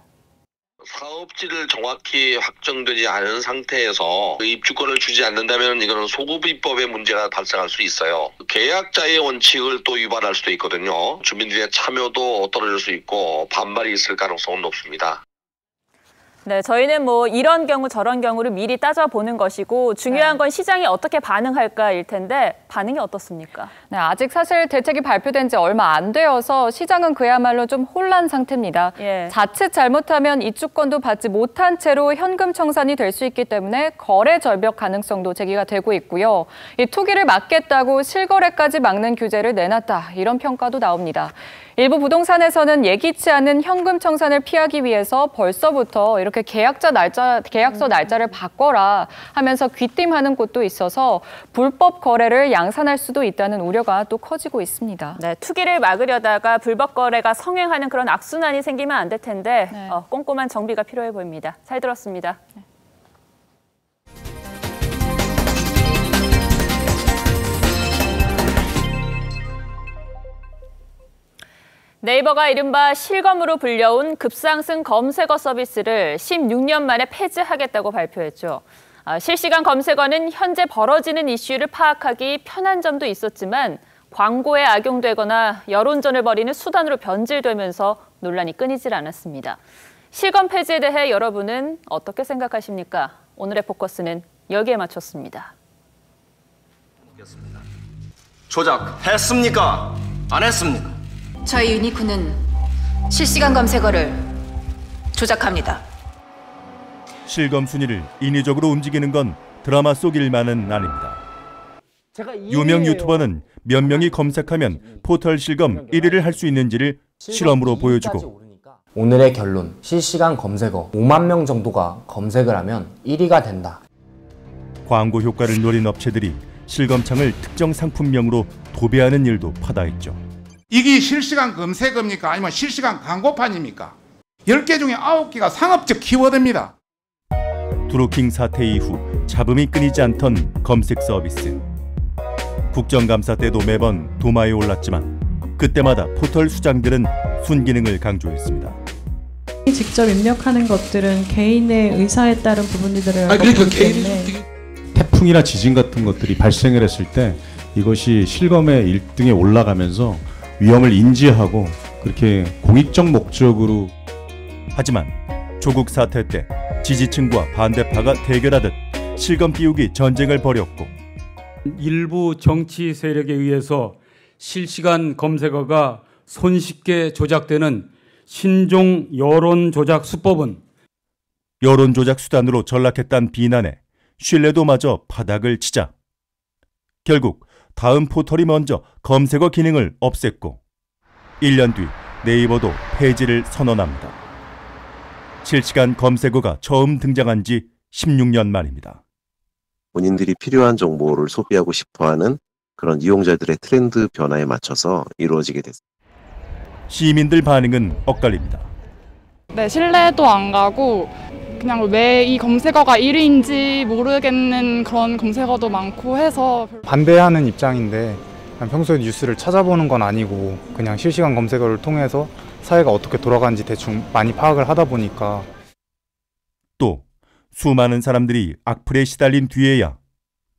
사업지를 정확히 확정되지 않은 상태에서 입주권을 주지 않는다면 이거는 소급입법의 문제가 발생할 수 있어요. 계약자의 원칙을 또 위반할 수도 있거든요. 주민들의 참여도 떨어질 수 있고 반발이 있을 가능성은 높습니다. 네, 저희는 뭐 이런 경우 저런 경우를 미리 따져보는 것이고 중요한 건 시장이 어떻게 반응할까일 텐데 반응이 어떻습니까? 네, 아직 사실 대책이 발표된 지 얼마 안 되어서 시장은 그야말로 좀 혼란 상태입니다. 예. 자칫 잘못하면 입주권도 받지 못한 채로 현금 청산이 될 수 있기 때문에 거래 절벽 가능성도 제기가 되고 있고요. 이 투기를 막겠다고 실거래까지 막는 규제를 내놨다, 이런 평가도 나옵니다. 일부 부동산에서는 예기치 않은 현금 청산을 피하기 위해서 벌써부터 이렇게 계약서 날짜를 바꿔라 하면서 귀띔하는 곳도 있어서 불법 거래를 양산할 수도 있다는 우려가 또 커지고 있습니다. 네, 투기를 막으려다가 불법 거래가 성행하는 그런 악순환이 생기면 안 될 텐데 꼼꼼한 정비가 필요해 보입니다. 잘 들었습니다. 네이버가 이른바 실검으로 불려온 급상승 검색어 서비스를 16년 만에 폐지하겠다고 발표했죠. 실시간 검색어는 현재 벌어지는 이슈를 파악하기 편한 점도 있었지만 광고에 악용되거나 여론전을 벌이는 수단으로 변질되면서 논란이 끊이질 않았습니다. 실검 폐지에 대해 여러분은 어떻게 생각하십니까? 오늘의 포커스는 여기에 맞췄습니다. 조작했습니까? 안 했습니까? 저희 유니콘은 실시간 검색어를 조작합니다. 실검 순위를 인위적으로 움직이는 건 드라마 속 일만은 아닙니다. 유명 유튜버는 몇 명이 검색하면 포털 실검 1위를 할 수 있는지를 실험으로 보여주고 오늘의 결론, 실시간 검색어 5만 명 정도가 검색을 하면 1위가 된다. 광고 효과를 노린 업체들이 실검창을 특정 상품명으로 도배하는 일도 파다했죠. 이게 실시간 검색어입니까? 아니면 실시간 광고판입니까? 10개 중에 9개가 상업적 키워드입니다. 드루킹 사태 이후 잡음이 끊이지 않던 검색 서비스. 국정감사 때도 매번 도마에 올랐지만 그때마다 포털 수장들은 순기능을 강조했습니다. 직접 입력하는 것들은 개인의 의사에 따른 부분들을 그러니까 태풍이나 지진 같은 것들이 발생을 했을 때 이것이 실검의 1등에 올라가면서 위험을 인지하고 그렇게 공익적 목적으로. 하지만 조국 사태 때 지지층과 반대파가 대결하듯 실검 띄우기 전쟁을 벌였고 일부 정치 세력에 의해서 실시간 검색어가 손쉽게 조작되는 신종 여론 조작 수법은 여론 조작 수단으로 전락했다는 비난에 신뢰도마저 바닥을 치자 결국 다음 포털이 먼저 검색어 기능을 없앴고 1년 뒤 네이버도 폐지를 선언합니다. 실시간 검색어가 처음 등장한 지 16년 만입니다. 본인들이 필요한 정보를 소비하고 싶어하는 그런 이용자들의 트렌드 변화에 맞춰서 이루어지게 됐습니다. 시민들 반응은 엇갈립니다. 네, 신뢰도 안 가고 그냥 왜 이 검색어가 1위인지 모르겠는 그런 검색어도 많고 해서 반대하는 입장인데 평소에 뉴스를 찾아보는 건 아니고 그냥 실시간 검색어를 통해서 사회가 어떻게 돌아가는지 대충 많이 파악을 하다 보니까. 또 수많은 사람들이 악플에 시달린 뒤에야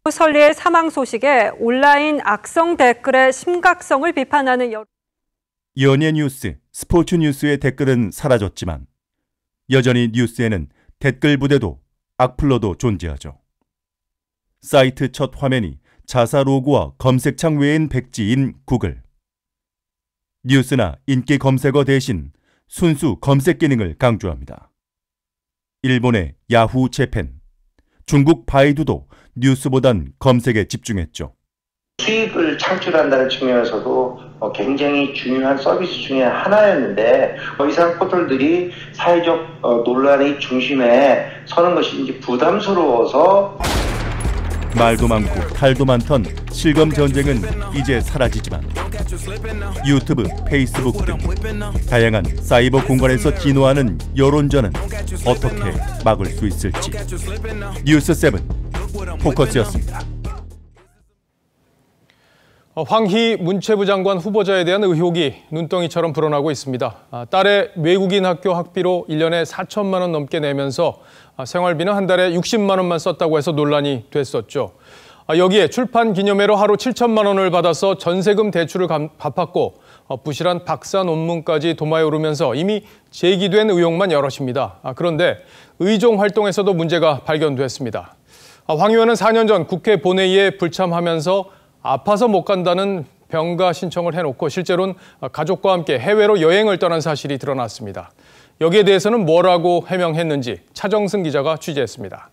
설리의 사망 소식에 온라인 악성 댓글의 심각성을 비판하는 연예 뉴스, 스포츠 뉴스의 댓글은 사라졌지만 여전히 뉴스에는 댓글 부대도 악플러도 존재하죠. 사이트 첫 화면이 자사 로고와 검색창 외엔 백지인 구글. 뉴스나 인기 검색어 대신 순수 검색 기능을 강조합니다. 일본의 야후 재팬, 중국 바이두도 뉴스보단 검색에 집중했죠. 수익을 창출한다는 측면에서도 굉장히 중요한 서비스 중에 하나였는데 이상 포털들이 사회적 논란의 중심에 서는 것이 이제 부담스러워서 말도 많고 탈도 많던 실검 전쟁은 이제 사라지지만 유튜브, 페이스북 등 다양한 사이버 공간에서 진화하는 여론전은 어떻게 막을 수 있을지. 뉴스7 포커스였습니다. 황희 문체부 장관 후보자에 대한 의혹이 눈덩이처럼 불어나고 있습니다. 딸의 외국인 학교 학비로 1년에 4천만 원 넘게 내면서 생활비는 한 달에 60만 원만 썼다고 해서 논란이 됐었죠. 여기에 출판 기념회로 하루 7천만 원을 받아서 전세금 대출을 갚았고 부실한 박사 논문까지 도마에 오르면서 이미 제기된 의혹만 여럿입니다. 그런데 의정 활동에서도 문제가 발견됐습니다. 황 의원은 4년 전 국회 본회의에 불참하면서 아파서 못 간다는 병가 신청을 해놓고 실제로는 가족과 함께 해외로 여행을 떠난 사실이 드러났습니다. 여기에 대해서는 뭐라고 해명했는지 차정승 기자가 취재했습니다.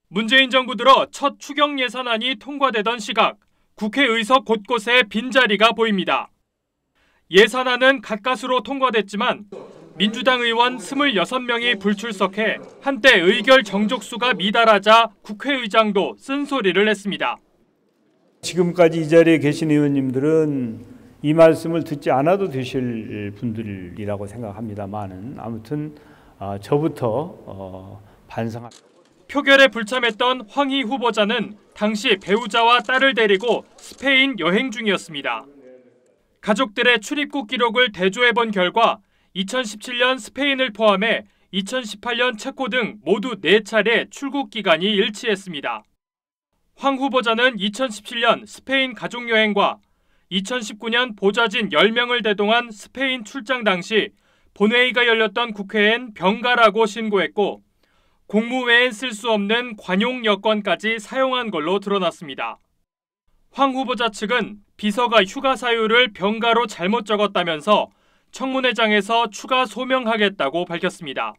문재인 정부 들어 첫 추경 예산안이 통과되던 시각, 국회 의석 곳곳에 빈자리가 보입니다. 예산안은 가까스로 통과됐지만 민주당 의원 26명이 불출석해 한때 의결 정족수가 미달하자 국회의장도 쓴소리를 했습니다. 지금까지 이 자리에 계신 의원님들은 이 말씀을 듣지 않아도 되실 분들이라고 생각합니다만은 아무튼 저부터 반성합니다. 표결에 불참했던 황희 후보자는 당시 배우자와 딸을 데리고 스페인 여행 중이었습니다. 가족들의 출입국 기록을 대조해본 결과 2017년 스페인을 포함해 2018년 체코 등 모두 4차례 출국 기간이 일치했습니다. 황 후보자는 2017년 스페인 가족여행과 2019년 보좌진 10명을 대동한 스페인 출장 당시 본회의가 열렸던 국회엔 병가라고 신고했고 공무 외엔 쓸 수 없는 관용 여권까지 사용한 걸로 드러났습니다. 황 후보자 측은 비서가 휴가 사유를 병가로 잘못 적었다면서 청문회장에서 추가 소명하겠다고 밝혔습니다.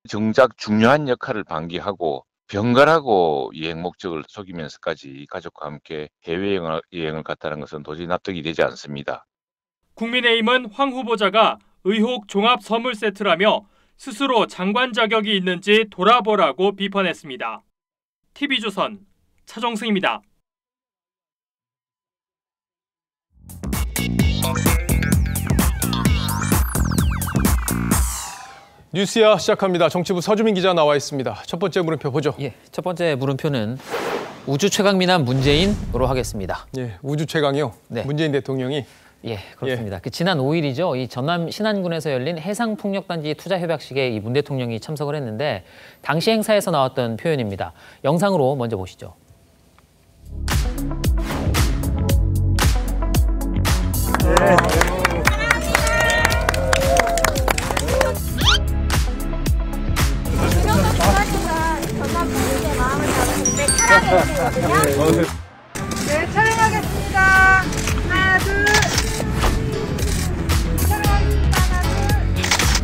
정작 중요한 역할을 방기하고 병가라고 여행 목적을 속이면서까지 가족과 함께 해외여행을 갔다는 것은 도저히 납득이 되지 않습니다. 국민의힘은 황 후보자가 의혹 종합 선물 세트라며 스스로 장관 자격이 있는지 돌아보라고 비판했습니다. TV조선 차정승입니다. 뉴스야 시작합니다. 정치부 서주민 기자 나와 있습니다. 첫 번째 물음표 보죠. 첫 번째 물음표는 우주 최강 미남 문재인으로 하겠습니다. 예, 우주 최강이요. 네. 문재인 대통령이. 예, 그렇습니다. 지난 5일이죠. 이 전남 신안군에서 열린 해상풍력단지 투자협약식에 이 문 대통령이 참석을 했는데 당시 행사에서 나왔던 표현입니다. 영상으로 먼저 보시죠. 네, 촬영하겠습니다. 하나, 둘. 촬영하겠습니다. 하나,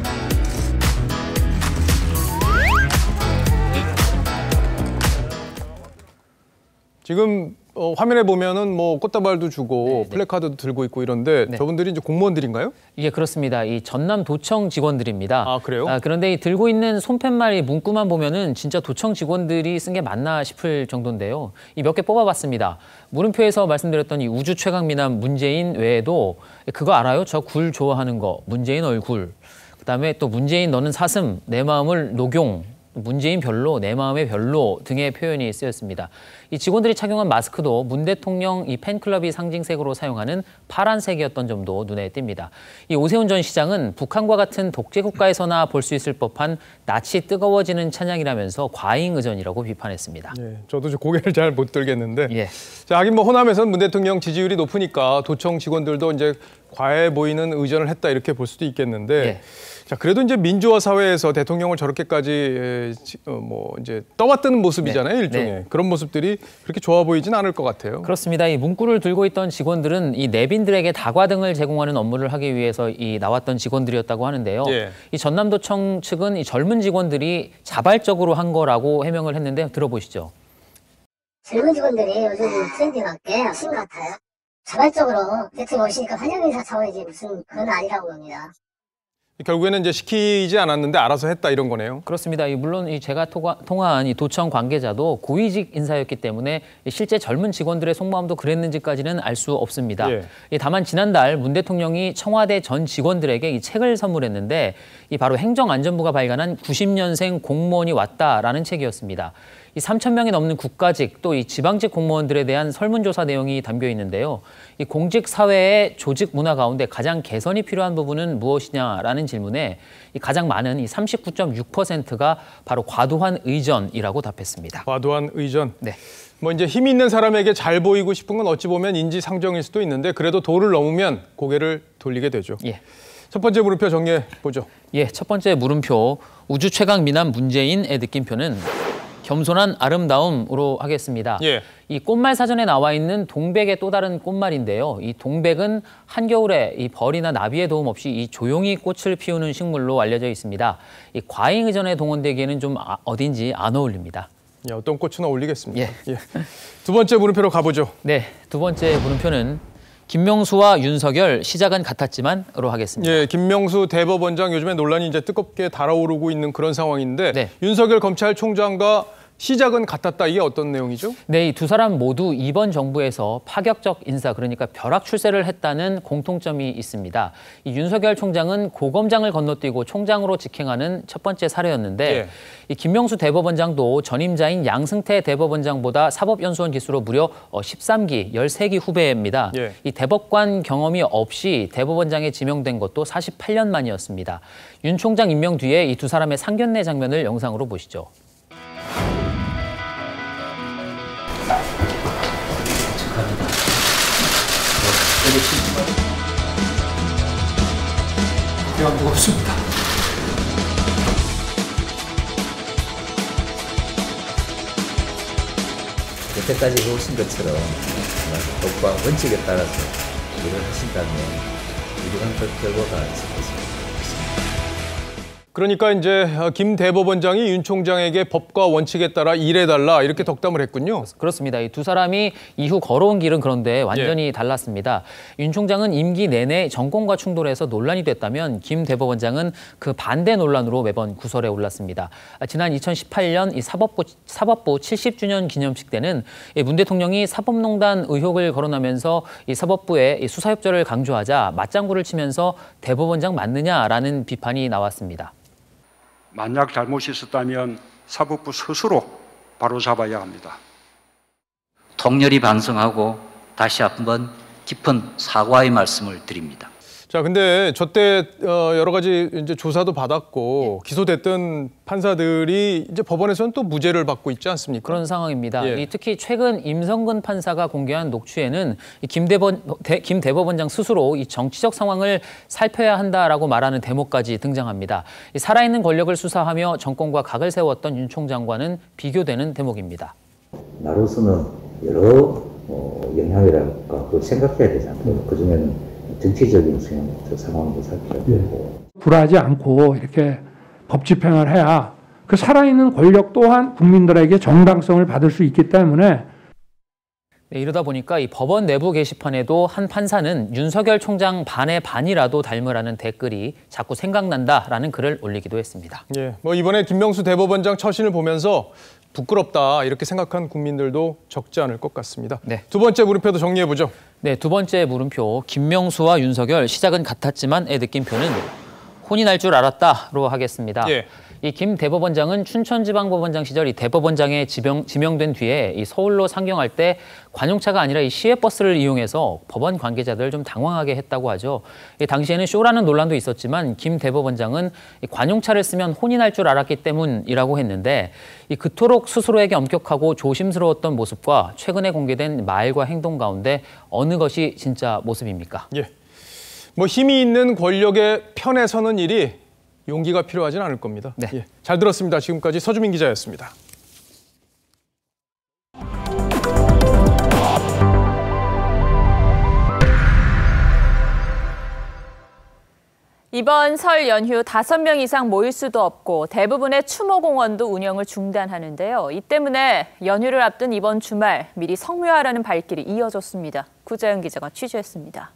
지금 화면에 보면은 뭐 꽃다발도 주고 플래카드도 들고 있고 이런데 저분들이 이제 공무원들인가요? 예, 그렇습니다. 이 전남도청 직원들입니다. 아, 그래요? 그런데 이 들고 있는 손팻말 문구만 보면은 진짜 도청 직원들이 쓴 게 맞나 싶을 정도인데요. 이 몇 개 뽑아봤습니다. 물음표에서 말씀드렸던 이 우주 최강 미남 문재인 외에도 그거 알아요? 저 굴 좋아하는 거. 문재인 얼굴. 그다음에 또 문재인 너는 사슴, 내 마음을 녹용. 문재인 별로, 내 마음의 별로 등의 표현이 쓰였습니다. 이 직원들이 착용한 마스크도 문 대통령 이 팬클럽이 상징색으로 사용하는 파란색이었던 점도 눈에 띕니다. 이 오세훈 전 시장은 북한과 같은 독재 국가에서나 볼 수 있을 법한 낯이 뜨거워지는 찬양이라면서 과잉 의전이라고 비판했습니다. 예, 저도 고개를 잘 못 들겠는데. 자, 하긴 뭐 호남에서는 문 대통령 지지율이 높으니까 도청 직원들도 이제 과해 보이는 의전을 했다 이렇게 볼 수도 있겠는데. 자, 그래도 이제 민주화 사회에서 대통령을 저렇게까지 이제 떠받드는 모습이잖아요, 일종의. 그런 모습들이 그렇게 좋아 보이진 않을 것 같아요. 그렇습니다. 이 문구를 들고 있던 직원들은 이 내빈들에게 다과 등을 제공하는 업무를 하기 위해서 이 나왔던 직원들이었다고 하는데요. 이 전남도청 측은 이 젊은 직원들이 자발적으로 한 거라고 해명을 했는데 들어보시죠. 젊은 직원들이 요즘 트렌드에 맞게 하신 것 같아요. 자발적으로 대통령 오시니까 환영인사 차원이지 무슨 그건 아니라고 봅니다. 결국에는 이제 시키지 않았는데 알아서 했다 이런 거네요. 그렇습니다. 물론 제가 통화한 이 도청 관계자도 고위직 인사였기 때문에 실제 젊은 직원들의 속마음도 그랬는지까지는 알 수 없습니다. 다만 지난달 문 대통령이 청와대 전 직원들에게 이 책을 선물했는데 이 바로 행정안전부가 발간한 90년생 공무원이 왔다라는 책이었습니다. 이 3,000명이 넘는 국가직 또 이 지방직 공무원들에 대한 설문조사 내용이 담겨 있는데요. 이 공직 사회의 조직 문화 가운데 가장 개선이 필요한 부분은 무엇이냐라는 질문에 이 가장 많은 이 39.6%가 바로 과도한 의전이라고 답했습니다. 과도한 의전. 뭐 이제 힘 있는 사람에게 잘 보이고 싶은 건 어찌 보면 인지상정일 수도 있는데 그래도 도를 넘으면 고개를 돌리게 되죠. 첫 번째 물음표 정리해 보죠. 첫 번째 물음표 우주 최강 미남 문재인의 느낌표는 겸손한 아름다움으로 하겠습니다. 이 꽃말 사전에 나와 있는 동백의 또 다른 꽃말인데요. 이 동백은 한겨울에 이 벌이나 나비의 도움 없이 이 조용히 꽃을 피우는 식물로 알려져 있습니다. 이 과잉 의전에 동원되기에는 좀 어딘지 안 어울립니다. 어떤 꽃은 어울리겠습니다. 두 번째 물음표로 가보죠. 두 번째 물음표는 김명수와 윤석열 시작은 같았지만으로 하겠습니다. 김명수 대법원장 요즘에 논란이 이제 뜨겁게 달아오르고 있는 그런 상황인데 윤석열 검찰총장과 시작은 같았다. 이게 어떤 내용이죠? 이 두 사람 모두 이번 정부에서 파격적 인사, 그러니까 벼락 출세를 했다는 공통점이 있습니다. 이 윤석열 총장은 고검장을 건너뛰고 총장으로 직행하는 첫 번째 사례였는데 이 김명수 대법원장도 전임자인 양승태 대법원장보다 사법연수원 기수로 무려 13기, 13기 후배입니다. 이 대법관 경험이 없이 대법원장에 지명된 것도 48년 만이었습니다. 윤 총장 임명 뒤에 이 두 사람의 상견례 장면을 영상으로 보시죠. 대화 무겁습니다. 여태까지 해오신 것처럼 법과 원칙에 따라서 일을 하신다면 유리한 결과가 있을 것입니다. 그러니까 이제 김 대법원장이 윤 총장에게 법과 원칙에 따라 일해달라 이렇게 덕담을 했군요. 그렇습니다. 이 두 사람이 이후 걸어온 길은 그런데 완전히 달랐습니다. 윤 총장은 임기 내내 정권과 충돌해서 논란이 됐다면 김 대법원장은 그 반대 논란으로 매번 구설에 올랐습니다. 지난 2018년 이 사법부 70주년 기념식 때는 문 대통령이 사법농단 의혹을 거론하면서 이 사법부의 이 수사협조를 강조하자 맞장구를 치면서 대법원장 맞느냐라는 비판이 나왔습니다. 만약 잘못이 있었다면 사법부 스스로 바로잡아야 합니다. 속렬히 반성하고 다시 한번 깊은 사과의 말씀을 드립니다. 자, 근데 저때 여러 가지 이제 조사도 받았고 기소됐던 판사들이 이제 법원에서는 또 무죄를 받고 있지 않습니까? 그런 상황입니다. 예. 특히 최근 임성근 판사가 공개한 녹취에는 김 대법원장 스스로 이 정치적 상황을 살펴야 한다라고 말하는 대목까지 등장합니다. 살아있는 권력을 수사하며 정권과 각을 세웠던 윤 총장과는 비교되는 대목입니다. 나로서는 여러 영향이랄까 그걸 생각해야 되잖아요. 그중에는 정치적인 상황도 살펴야 되고. 불하지 않고 이렇게 법 집행을 해야 그 살아있는 권력 또한 국민들에게 정당성을 받을 수 있기 때문에. 네, 이러다 보니까 이 법원 내부 게시판에도 한 판사는 윤석열 총장 반의 반이라도 닮으라는 댓글이 자꾸 생각난다라는 글을 올리기도 했습니다. 예, 이번에 김명수 대법원장 처신을 보면서 부끄럽다 이렇게 생각한 국민들도 적지 않을 것 같습니다. 네. 두 번째 물음표도 정리해보죠. 네, 두 번째 물음표. 김명수와 윤석열 시작은 같았지만 느낌표는 혼이 날 줄 알았다로 하겠습니다. 예. 이 김 대법원장은 춘천지방법원장 시절 이 대법원장에 지명된 뒤에 이 서울로 상경할 때 관용차가 아니라 이 시외버스를 이용해서 법원 관계자들을 좀 당황하게 했다고 하죠. 당시에는 쇼라는 논란도 있었지만 김 대법원장은 이 관용차를 쓰면 혼이 날 줄 알았기 때문이라고 했는데 그토록 스스로에게 엄격하고 조심스러웠던 모습과 최근에 공개된 말과 행동 가운데 어느 것이 진짜 모습입니까? 예. 힘이 있는 권력의 편에 서는 일이 용기가 필요하진 않을 겁니다. 네. 예, 잘 들었습니다. 지금까지 서주민 기자였습니다. 이번 설 연휴 5명 이상 모일 수도 없고 대부분의 추모공원도 운영을 중단하는데요. 이 때문에 연휴를 앞둔 이번 주말 미리 성묘하라는 발길이 이어졌습니다. 구자연 기자가 취재했습니다.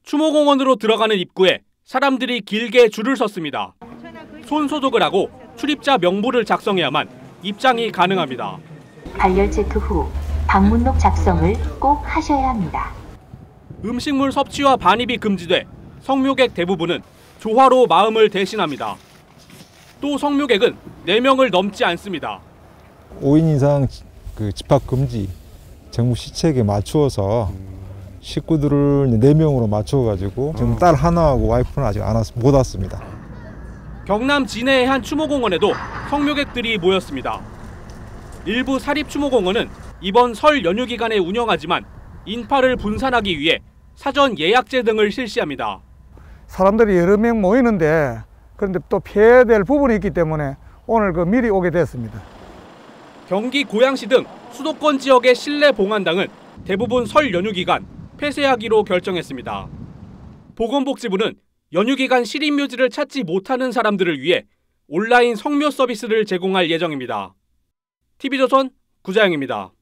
추모공원으로 들어가는 입구에 사람들이 길게 줄을 섰습니다. 손 소독을 하고 출입자 명부를 작성해야만 입장이 가능합니다. 발열 체크 후 방문록 작성을 꼭 하셔야 합니다. 음식물 섭취와 반입이 금지돼 성묘객 대부분은 조화로 마음을 대신합니다. 또 성묘객은 4명을 넘지 않습니다. 5인 이상 집합 금지 정부 시책에 맞추어서 식구들을 4명으로 맞춰가지고 지금 딸 하나하고 와이프는 아직 못 왔습니다. 경남 진해의 한 추모공원에도 성묘객들이 모였습니다. 일부 사립 추모공원은 이번 설 연휴 기간에 운영하지만 인파를 분산하기 위해 사전 예약제 등을 실시합니다. 사람들이 여러 명 모이는데 그런데 또 피해될 부분이 있기 때문에 오늘 미리 오게 됐습니다. 경기 고양시 등 수도권 지역의 실내 봉안당은 대부분 설 연휴 기간 폐쇄하기로 결정했습니다. 보건복지부는 연휴 기간 시립묘지를 찾지 못하는 사람들을 위해 온라인 성묘 서비스를 제공할 예정입니다. TV조선 구자영입니다.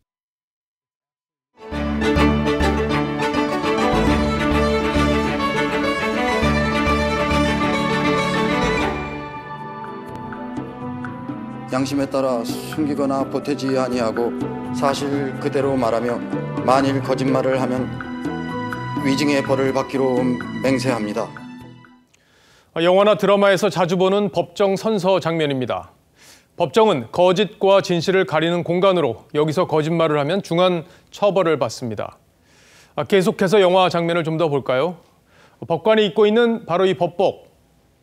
양심에 따라 숨기거나 보태지 아니하고 사실 그대로 말하며 만일 거짓말을 하면 위증의 벌을 받기로 맹세합니다. 영화나 드라마에서 자주 보는 법정 선서 장면입니다. 법정은 거짓과 진실을 가리는 공간으로 여기서 거짓말을 하면 중한 처벌을 받습니다. 계속해서 영화 장면을 좀 더 볼까요? 법관이 입고 있는 바로 이 법복,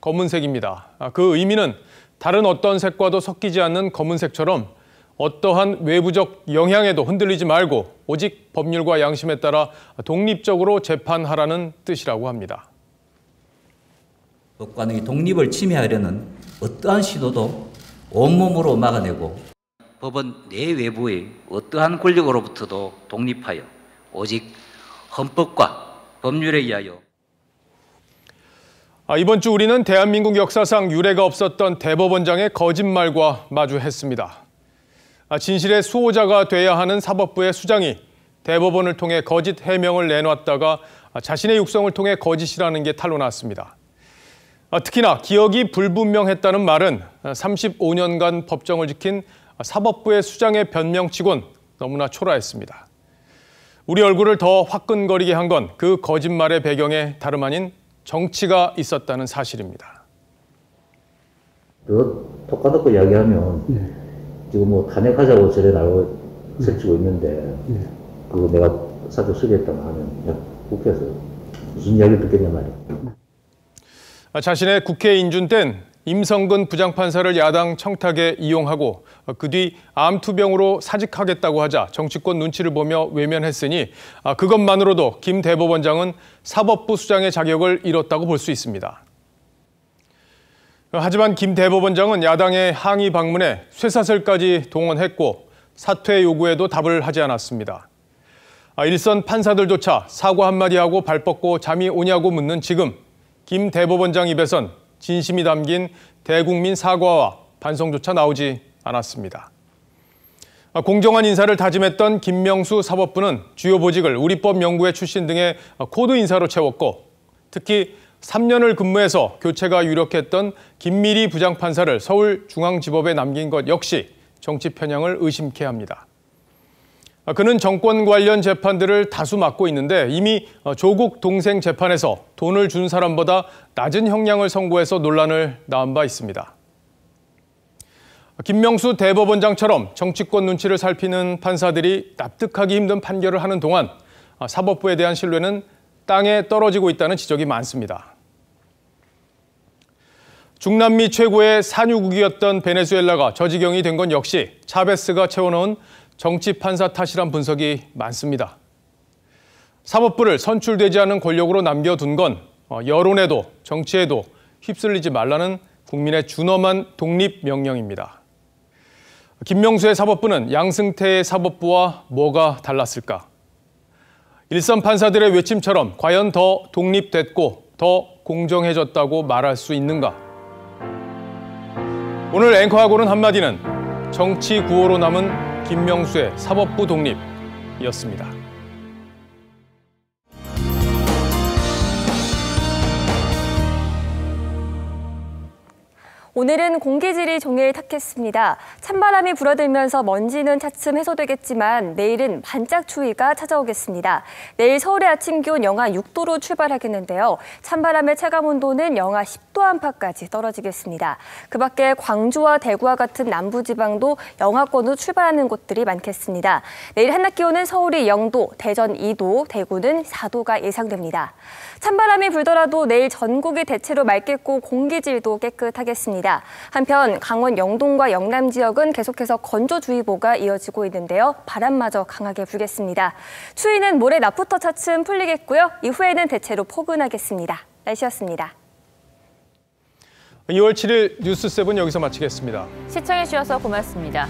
검은색입니다. 그 의미는 다른 어떤 색과도 섞이지 않는 검은색처럼 어떠한 외부적 영향에도 흔들리지 말고 오직 법률과 양심에 따라 독립적으로 재판하라는 뜻이라고 합니다. 법관의 독립을 침해하려는 어떠한 시도도 온몸으로 막아내고 법은 내외부의 어떠한 권력으로부터도 독립하여 오직 헌법과 법률에 의하여 이번 주 우리는 대한민국 역사상 유례가 없었던 대법원장의 거짓말과 마주했습니다. 진실의 수호자가 돼야 하는 사법부의 수장이 대법원을 통해 거짓 해명을 내놨다가 자신의 육성을 통해 거짓이라는 게 탄로났습니다. 특히나 기억이 불분명했다는 말은 35년간 법정을 지킨 사법부의 수장의 변명치곤 너무나 초라했습니다. 우리 얼굴을 더 화끈거리게 한 건 그 거짓말의 배경에 다름 아닌 정치가 있었다는 사실입니다. 톡 까놓고 이야기하면 지금 탄핵하자고 저래 나오고 설치고 있는데 그거 내가 사적 수리했다고 하면 국회에서 무슨 이야기를 듣겠냐 말이야. 자신의 국회 인준 땐 임성근 부장판사를 야당 청탁에 이용하고 그 뒤 암투병으로 사직하겠다고 하자 정치권 눈치를 보며 외면했으니 그것만으로도 김 대법원장은 사법부 수장의 자격을 잃었다고 볼 수 있습니다. 하지만 김 대법원장은 야당의 항의 방문에 쇠사슬까지 동원했고 사퇴 요구에도 답을 하지 않았습니다. 일선 판사들조차 사과 한마디 하고 발 뻗고 잠이 오냐고 묻는 지금 김 대법원장 입에선 진심이 담긴 대국민 사과와 반성조차 나오지 않았습니다. 공정한 인사를 다짐했던 김명수 사법부는 주요 보직을 우리법 연구회 출신 등의 코드 인사로 채웠고 특히 3년을 근무해서 교체가 유력했던 김미리 부장판사를 서울중앙지법에 남긴 것 역시 정치 편향을 의심케 합니다. 그는 정권 관련 재판들을 다수 맡고 있는데 이미 조국 동생 재판에서 돈을 준 사람보다 낮은 형량을 선고해서 논란을 낳은 바 있습니다. 김명수 대법원장처럼 정치권 눈치를 살피는 판사들이 납득하기 힘든 판결을 하는 동안 사법부에 대한 신뢰는 땅에 떨어지고 있다는 지적이 많습니다. 중남미 최고의 산유국이었던 베네수엘라가 저 지경이 된 건 역시 차베스가 채워넣은 정치 판사 탓이란 분석이 많습니다. 사법부를 선출되지 않은 권력으로 남겨둔 건 여론에도 정치에도 휩쓸리지 말라는 국민의 준엄한 독립 명령입니다. 김명수의 사법부는 양승태의 사법부와 뭐가 달랐을까? 일선 판사들의 외침처럼 과연 더 독립됐고 더 공정해졌다고 말할 수 있는가? 오늘 앵커하고는 한마디는 정치 구호로 남은 김명수의 사법부 독립이었습니다. 오늘은 공기질이 종일 탁했습니다. 찬바람이 불어들면서 먼지는 차츰 해소되겠지만 내일은 반짝 추위가 찾아오겠습니다. 내일 서울의 아침 기온 영하 6도로 출발하겠는데요. 찬바람의 체감온도는 영하 10도 안팎까지 떨어지겠습니다. 그 밖에 광주와 대구와 같은 남부지방도 영하권으로 출발하는 곳들이 많겠습니다. 내일 한낮 기온은 서울이 0도, 대전 2도, 대구는 4도가 예상됩니다. 찬바람이 불더라도 내일 전국이 대체로 맑겠고 공기질도 깨끗하겠습니다. 한편 강원 영동과 영남 지역은 계속해서 건조주의보가 이어지고 있는데요. 바람마저 강하게 불겠습니다. 추위는 모레 낮부터 차츰 풀리겠고요. 이후에는 대체로 포근하겠습니다. 날씨였습니다. 2월 7일 뉴스7 여기서 마치겠습니다. 시청해주셔서 고맙습니다.